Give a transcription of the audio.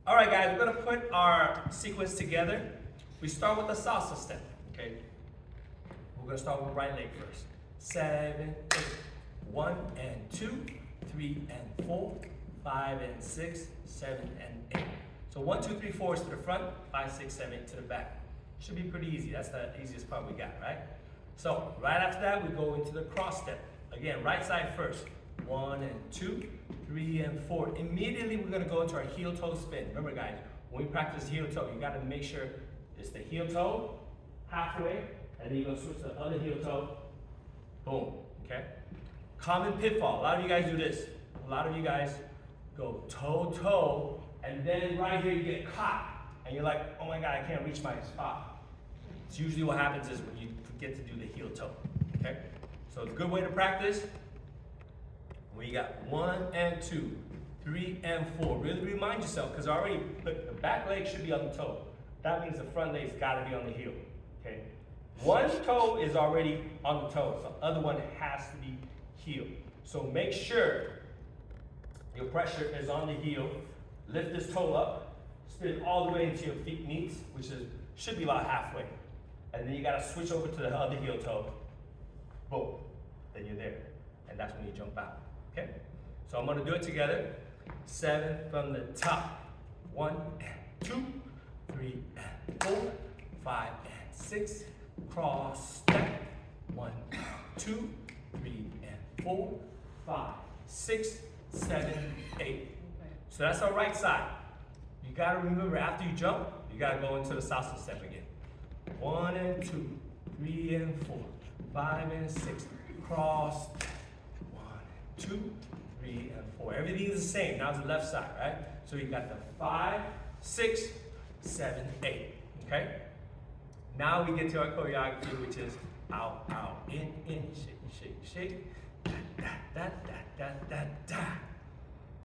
All right, guys, we're gonna put our sequence together. We start with the salsa step, okay? We're gonna start with right leg first. 7, 8. 1 and 2, 3 and 4, 5 and 6, 7 and 8. So 1, 2, 3, 4 is to the front, 5, 6, 7, 8 to the back. Should be pretty easy. That's the easiest part we got, right? So right after that, we go into the cross step. Again, right side first. 1 and 2, 3 and 4. Immediately, we're gonna go into our heel toe spin. Remember, guys, when we practice heel toe, you gotta make sure it's the heel toe halfway, and then you're gonna switch to the other heel toe. Boom. Okay. Common pitfall. A lot of you guys do this. A lot of you guys go toe toe, and then right here you get caught, and you're like, oh my God, I can't reach my spot. It's usually what happens is when you forget to do the heel toe. Okay. So it's a good way to practice. We got 1 and 2, 3 and 4. Really remind yourself, because already the back leg should be on the toe. That means the front leg's got to be on the heel. Okay. One toe is already on the toe, so the other one has to be heel. So make sure your pressure is on the heel. Lift this toe up, spin all the way into your feet meets, which should be about halfway. And then you gotta switch over to the other heel toe. Boom, then you're there. And that's when you jump out, okay? So I'm gonna do it together. 7 from the top. 1 and 2, 3 and 4, 5 and 6. Cross step. 1, 2, 3 and 4, 5, 6, 7, 8. So that's our right side. You gotta remember, after you jump, you gotta go into the salsa step again. 1 and 2, 3 and 4, 5 and 6. Cross. 1 and 2, 3 and 4. Everything is the same. Now it's the left side, right? So you got the 5, 6, 7, 8. Okay? Now we get to our choreography, which is out, out, in, shake, shake, shake. Da, da, da, da, da, da, da.